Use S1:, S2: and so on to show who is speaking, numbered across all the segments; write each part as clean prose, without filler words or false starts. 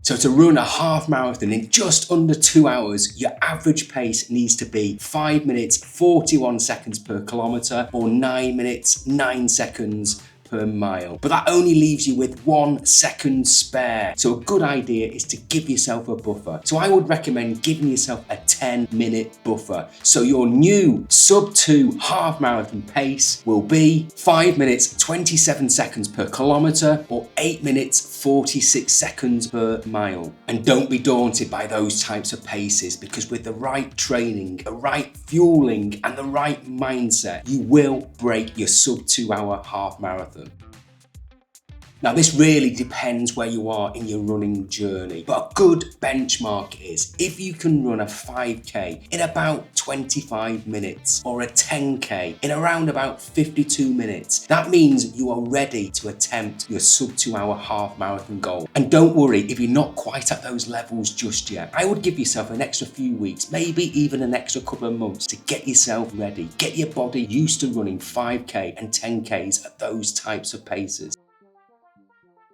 S1: So to run a half marathon in just under 2 hours, your average pace needs to be 5 minutes 41 seconds per kilometre or 9 minutes 9 seconds per mile. But that only leaves you with 1 second spare. So a good idea is to give yourself a buffer. So I would recommend giving yourself a 10-minute buffer. So your new sub 2 half marathon pace will be 5 minutes 27 seconds per kilometre or 8 minutes 46 seconds per mile. And don't be daunted by those types of paces, because with the right training, the right fueling and the right mindset, you will break your sub 2 hour half marathon. Now this really depends where you are in your running journey, but a good benchmark is if you can run a 5k in about 25 minutes or a 10k in around about 52 minutes, that means you are ready to attempt your sub 2 hour half marathon goal. And don't worry if you're not quite at those levels just yet. I would give yourself an extra few weeks, maybe even an extra couple of months to get yourself ready, get your body used to running 5k and 10ks at those types of paces.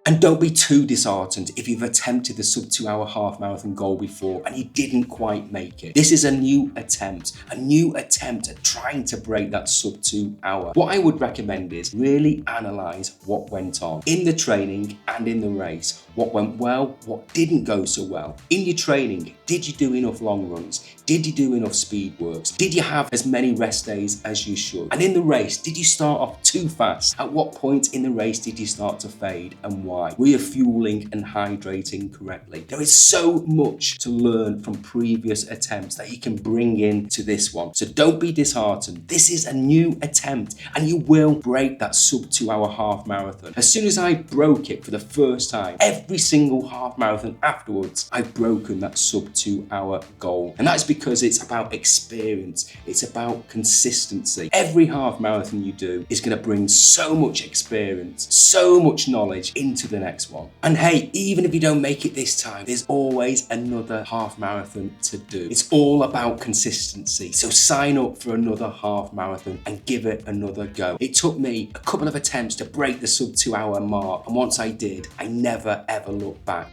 S1: And don't be too disheartened if you've attempted the sub 2 hour half marathon goal before and you didn't quite make it. This is a new attempt at trying to break that sub 2 hour. What I would recommend is really analyse what went on in the training and in the race. What went well, what didn't go so well. In your training, did you do enough long runs? Did you do enough speed works? Did you have as many rest days as you should? And in the race, did you start off too fast? At what point in the race did you start to fade and why? Were you fueling and hydrating correctly? There is so much to learn from previous attempts that you can bring into this one. So don't be disheartened. This is a new attempt and you will break that sub 2 hour half marathon. As soon as I broke it for the first time, every single half marathon afterwards, I've broken that sub 2 hour goal. And that's because it's about experience. It's about consistency. Every half marathon you do is going to bring so much experience, so much knowledge into the next one. And hey, even if you don't make it this time, there's always another half marathon to do. It's all about consistency. So sign up for another half marathon and give it another go. It took me a couple of attempts to break the sub 2 hour mark. And once I did, I never ever looked back.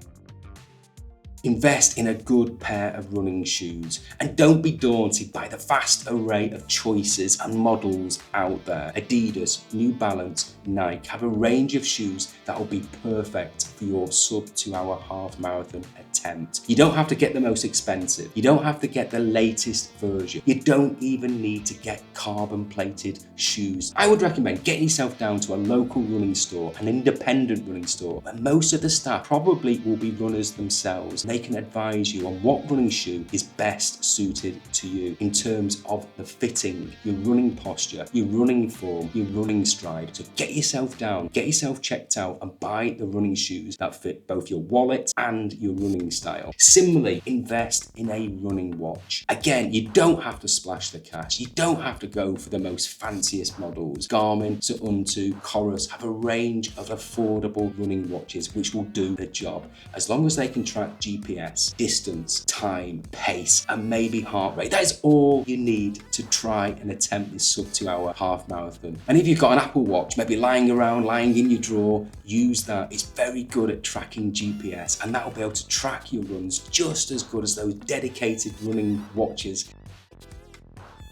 S1: Invest in a good pair of running shoes and don't be daunted by the vast array of choices and models out there. Adidas, New Balance, Nike have a range of shoes that will be perfect for your sub 2 hour half marathon attempt. You don't have to get the most expensive. You don't have to get the latest version. You don't even need to get carbon plated shoes. I would recommend getting yourself down to a local running store, an independent running store, where most of the staff probably will be runners themselves. They can advise you on what running shoe is best suited to you in terms of the fitting, your running posture, your running form, your running stride. So get yourself down, get yourself checked out and buy the running shoes that fit both your wallet and your running style. Similarly, invest in a running watch. Again, you don't have to splash the cash. You don't have to go for the most fanciest models. Garmin, Suunto, Coros have a range of affordable running watches which will do the job as long as they can track GPS, distance, time, pace, and maybe heart rate. That is all you need to try and attempt this sub 2 hour half marathon. And if you've got an Apple Watch, maybe lying around, lying in your drawer, use that. It's very good at tracking GPS and that will be able to track your runs just as good as those dedicated running watches.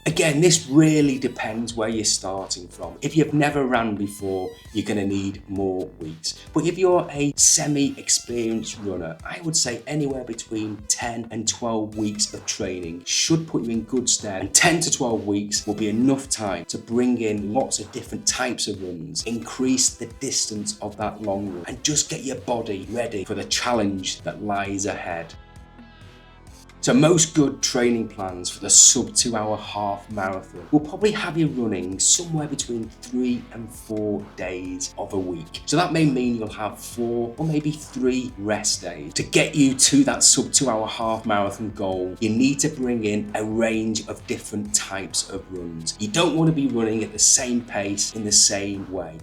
S1: Again, this really depends where you're starting from. If you've never ran before, you're going to need more weeks. But if you're a semi-experienced runner, I would say anywhere between 10 and 12 weeks of training should put you in good stead. And 10 to 12 weeks will be enough time to bring in lots of different types of runs, increase the distance of that long run, and just get your body ready for the challenge that lies ahead. So most good training plans for the sub 2 hour half marathon will probably have you running somewhere between 3 and 4 days of a week. So that may mean you'll have 4 or maybe 3 rest days. To get you to that sub 2 hour half marathon goal, you need to bring in a range of different types of runs. You don't want to be running at the same pace in the same way.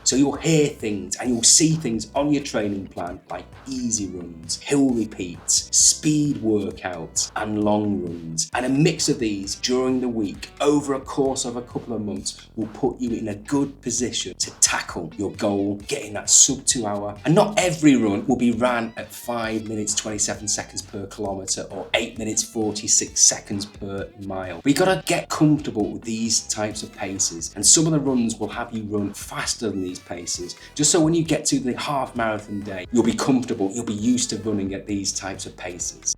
S1: So you'll hear things and you'll see things on your training plan like easy runs, hill repeats, speed workouts, and long runs. And a mix of these during the week over a course of a couple of months will put you in a good position to tackle your goal, getting that sub 2 hour. And not every run will be ran at 5 minutes 27 seconds per kilometre or 8 minutes 46 seconds per mile. But you gotta get comfortable with these types of paces, and some of the runs will have you run faster than these paces, just so when you get to the half marathon day, you'll be comfortable, you'll be used to running at these types of paces.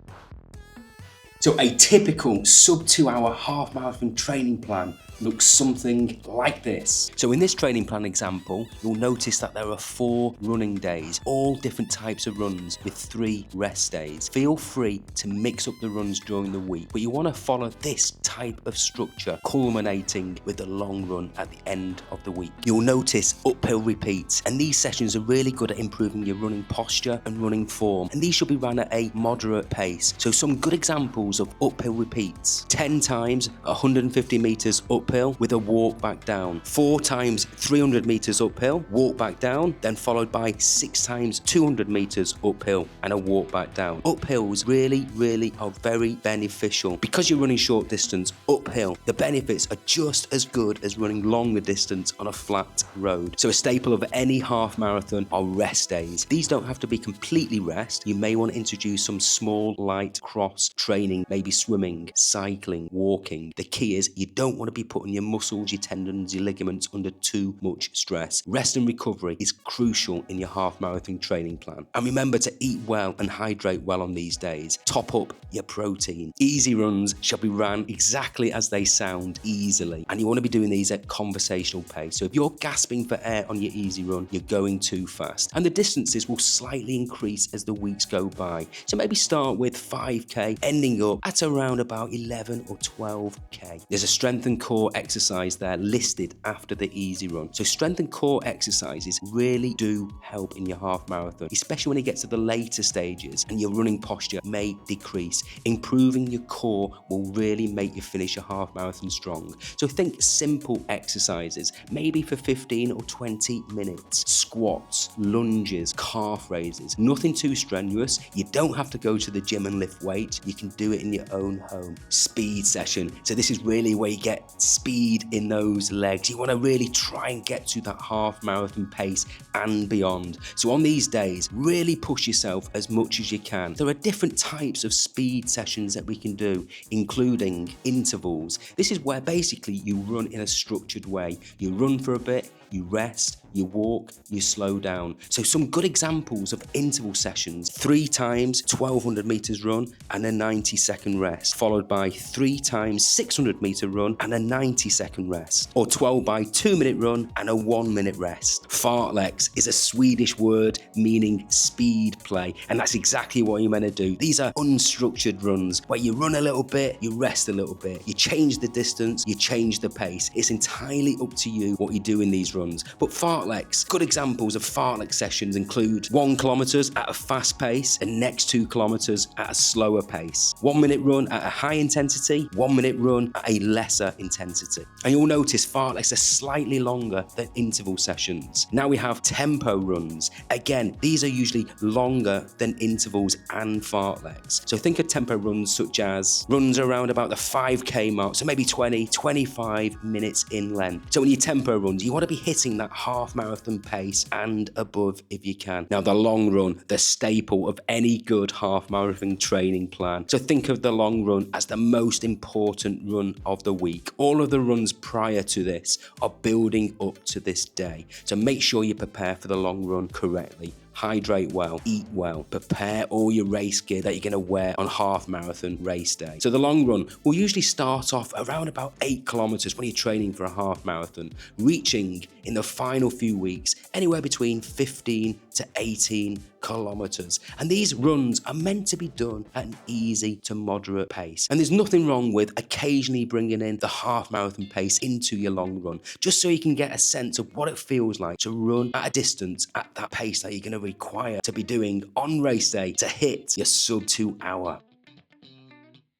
S1: So a typical sub 2 hour half marathon training plan looks something like this. So in this training plan example, you'll notice that there are 4 running days, all different types of runs with 3 rest days. Feel free to mix up the runs during the week, but you want to follow this type of structure, culminating with a long run at the end of the week. You'll notice uphill repeats, and these sessions are really good at improving your running posture and running form, and these should be run at a moderate pace. So some good examples of uphill repeats: 10 times 150 meters uphill with a walk back down, 4 times 300 meters uphill, walk back down, then followed by 6 times 200 meters uphill and a walk back down. Uphills really are very beneficial because you're running short distance uphill. The benefits are just as good as running longer distance on a flat road. So a staple of any half marathon are rest days. These don't have to be completely rest. You may want to introduce some small light cross training, maybe swimming, cycling, walking. The key is you don't want to be putting your muscles, your tendons, your ligaments under too much stress. Rest and recovery is crucial in your half marathon training plan. And remember to eat well and hydrate well on these days. Top up your protein. Easy runs shall be ran exactly as they sound, easily. And you want to be doing these at conversational pace. So if you're gasping for air on your easy run, you're going too fast. And the distances will slightly increase as the weeks go by. So maybe start with 5k, ending up at around about 11 or 12k. There's a strength and core exercise there listed after the easy run. So strength and core exercises really do help in your half marathon, especially when you get to the later stages and your running posture may decrease. Improving your core will really make you finish your half marathon strong. So think simple exercises, maybe for 15 or 20 minutes. Squats, lunges, calf raises, nothing too strenuous. You don't have to go to the gym and lift weights. You can do it in your own home. Speed session. So this is really where you get speed in those legs. You want to really try and get to that half marathon pace and beyond. So on these days, really push yourself as much as you can. There are different types of speed sessions that we can do, including intervals. This is where basically you run in a structured way. You run for a bit, you rest, you walk, you slow down. So some good examples of interval sessions: 3 times 1200 meters run and a 90-second rest, followed by 3 times 600 meter run and a 90-second rest, or 12 by 2-minute run and a 1-minute rest. Fartleks is a Swedish word meaning speed play, and that's exactly what you're meant to do. These are unstructured runs where you run a little bit, you rest a little bit, you change the distance, you change the pace. It's entirely up to you what you do in these runs. But fartleks, good examples of fartlek sessions include 1 kilometers at a fast pace and next 2 kilometers at a slower pace. 1-minute run at a high intensity, 1-minute run at a lesser intensity. And you'll notice fartleks are slightly longer than interval sessions. Now we have tempo runs. Again, these are usually longer than intervals and fartleks. So think of tempo runs such as runs around about the 5k mark, so maybe 20-25 minutes in length. So in your tempo runs, you want to be hitting that half marathon pace and above if you can. Now the long run, the staple of any good half marathon training plan. So think of the long run as the most important run of the week. All of the runs prior to this are building up to this day. So make sure you prepare for the long run correctly. Hydrate well, eat well, prepare all your race gear that you're going to wear on half marathon race day. So the long run will usually start off around about 8 kilometers when you're training for a half marathon, reaching in the final few weeks anywhere between 15 to 18 kilometers. And these runs are meant to be done at an easy to moderate pace. And there's nothing wrong with occasionally bringing in the half marathon pace into your long run, just so you can get a sense of what it feels like to run at a distance at that pace that you're going to require to be doing on race day to hit your sub 2 hour.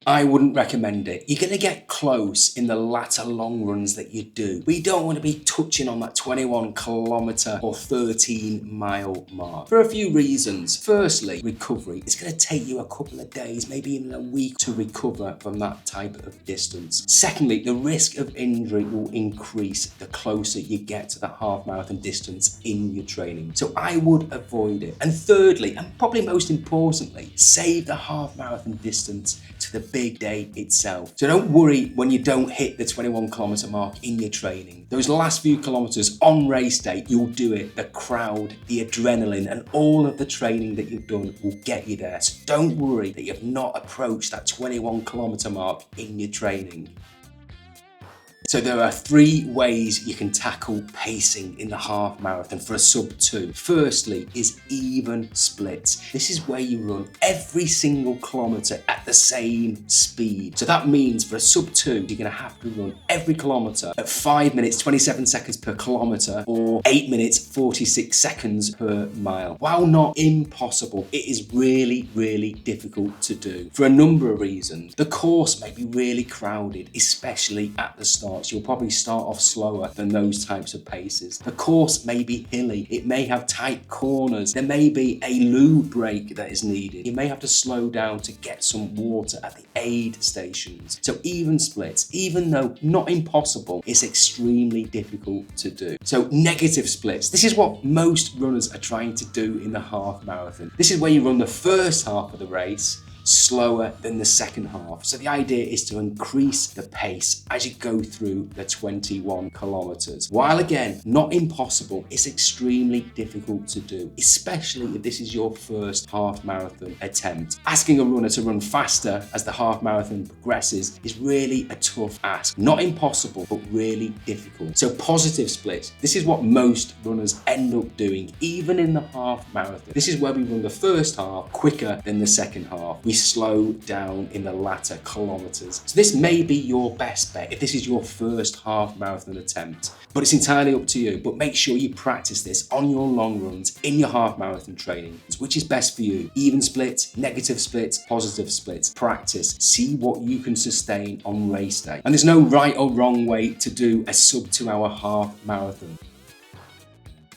S1: I wouldn't recommend it. You're going to get close in the latter long runs that you do, but you don't want to be touching on that 21 kilometre or 13 mile mark for a few reasons. Firstly, recovery. It's going to take you a couple of days, maybe even a week to recover from that type of distance. Secondly, the risk of injury will increase the closer you get to the half marathon distance in your training. So I would avoid it. And thirdly, and probably most importantly, save the half marathon distance to the big day itself. So don't worry when you don't hit the 21 kilometre mark in your training. Those last few kilometres on race day, you'll do it. The crowd, the adrenaline, and all of the training that you've done will get you there. So don't worry that you've not approached that 21 kilometre mark in your training. So there are 3 ways you can tackle pacing in the half marathon for a sub 2. Firstly is even splits. This is where you run every single kilometre at the same speed. So that means for a sub 2, you're going to have to run every kilometre at 5 minutes 27 seconds per kilometre or 8 minutes 46 seconds per mile. While not impossible, it is really, really difficult to do for a number of reasons. The course may be really crowded, especially at the start. So you'll probably start off slower than those types of paces. The course may be hilly. It may have tight corners. There may be a loo break that is needed. You may have to slow down to get some water at the aid stations. So even splits, even though not impossible, it's extremely difficult to do. So negative splits. This is what most runners are trying to do in the half marathon. This is where you run the first half of the race slower than the second half. So the idea is to increase the pace as you go through the 21 kilometers. While again, not impossible, it's extremely difficult to do, especially if this is your first half marathon attempt. Asking a runner to run faster as the half marathon progresses is really a tough ask. Not impossible, but really difficult. So positive splits. This is what most runners end up doing, even in the half marathon. This is where we run the first half quicker than the second half. We slow down in the latter kilometers. So this may be your best bet if this is your first half marathon attempt, but it's entirely up to you. But make sure you practice this on your long runs in your half marathon training. Which is best for you? Even splits, negative splits, positive splits. Practice, see what you can sustain on race day. And there's no right or wrong way to do a sub 2 hour half marathon.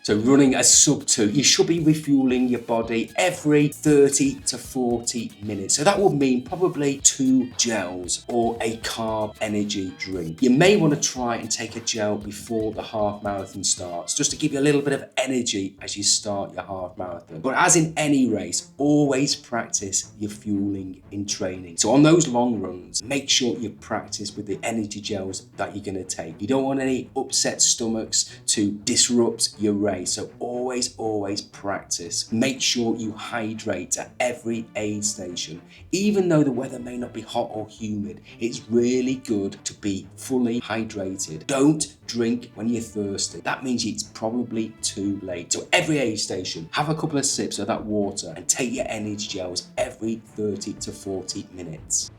S1: So running a sub 2, you should be refueling your body every 30 to 40 minutes. So that would mean probably 2 gels or a carb energy drink. You may want to try and take a gel before the half marathon starts, just to give you a little bit of energy as you start your half marathon. But as in any race, always practice your fueling in training. So on those long runs, make sure you practice with the energy gels that you're going to take. You don't want any upset stomachs to disrupt your race. So always practice. Make sure you hydrate at every aid station. Even though the weather may not be hot or humid, it's really good to be fully hydrated. Don't drink when you're thirsty. That means it's probably too late. So every aid station, have a couple of sips of that water and take your energy gels every 30 to 40 minutes.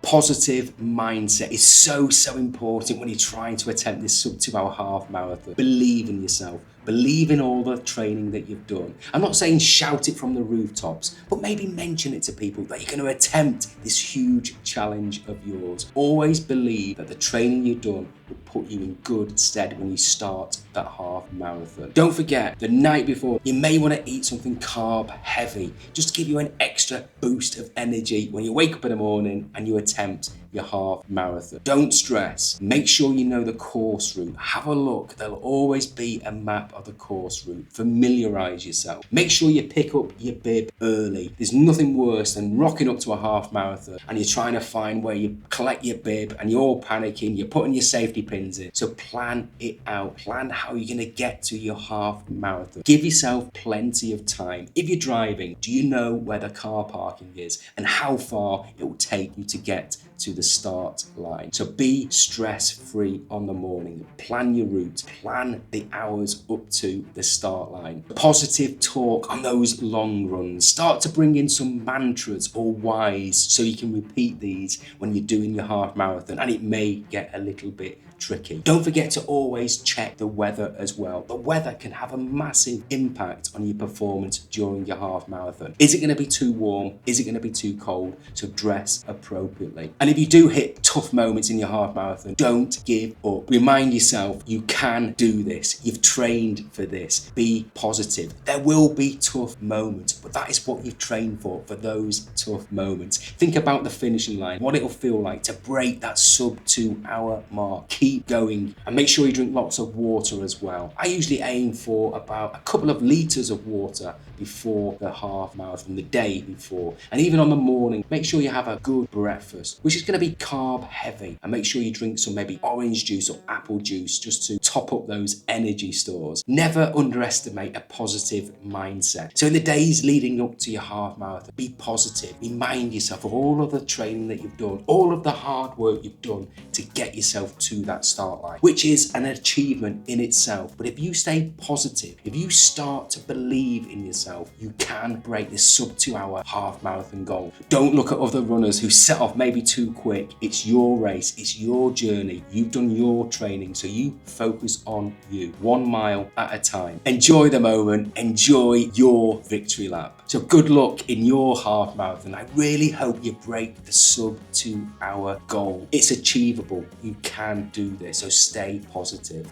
S1: Positive mindset is so important when you're trying to attempt this sub 2 hour half marathon. Believe in yourself. Believe in all the training that you've done. I'm not saying shout it from the rooftops, but maybe mention it to people that you're going to attempt this huge challenge of yours. Always believe that the training you've done will put you in good stead when you start that half marathon. Don't forget, the night before, you may want to eat something carb heavy, just to give you an extra boost of energy when you wake up in the morning and you attempt your half marathon. Don't stress. Make sure you know the course route. Have a look. There'll always be a map of the course route. Familiarize yourself. Make sure you pick up your bib early. There's nothing worse than rocking up to a half marathon and you're trying to find where you collect your bib and you're all panicking. You're putting your safety pins in. So plan it out. Plan how you're going to get to your half marathon. Give yourself plenty of time. If you're driving, do you know where the car parking is and how far it will take you to get to the start line? So be stress-free on the morning. Plan your route. Plan the hours up to the start line. Positive talk on those long runs. Start to bring in some mantras or whys so you can repeat these when you're doing your half marathon, and it may get a little bit tricky. Don't forget to always check the weather as well. The weather can have a massive impact on your performance during your half marathon. Is it going to be too warm? Is it going to be too cold? So dress appropriately. And if you do hit tough moments in your half marathon, don't give up. Remind yourself you can do this. You've trained for this. Be positive. There will be tough moments, but that is what you've trained for those tough moments. Think about the finishing line, what it'll feel like to break that sub 2 hour mark. Keep going and make sure you drink lots of water as well. I usually aim for about a couple of litres of water before the half marathon, the day before. And even on the morning, make sure you have a good breakfast, which is going to be carb heavy. And make sure you drink some maybe orange juice or apple juice just to top up those energy stores. Never underestimate a positive mindset. So in the days leading up to your half marathon, be positive. Remind yourself of all of the training that you've done, all of the hard work you've done to get yourself to that start line, which is an achievement in itself. But if you stay positive, if you start to believe in yourself, you can break this sub 2 hour half marathon goal. Don't look at other runners who set off maybe too quick. It's your race, it's your journey. You've done your training, so you focus on you, 1 mile at a time. Enjoy the moment, enjoy your victory lap. So good luck in your half marathon. I really hope you break the sub 2 hour goal. It's achievable. You can do this, so stay positive.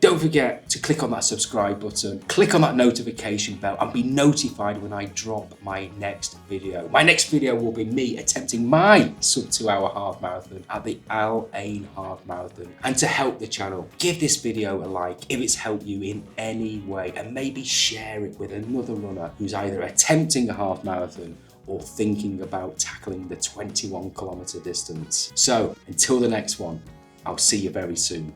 S1: Don't forget to click on that subscribe button, click on that notification bell and be notified when I drop my next video. My next video will be me attempting my sub 2 hour half marathon at the Al Ain Half Marathon. And to help the channel, give this video a like if it's helped you in any way and maybe share it with another runner who's either attempting a half marathon or thinking about tackling the 21 kilometer distance. So until the next one, I'll see you very soon.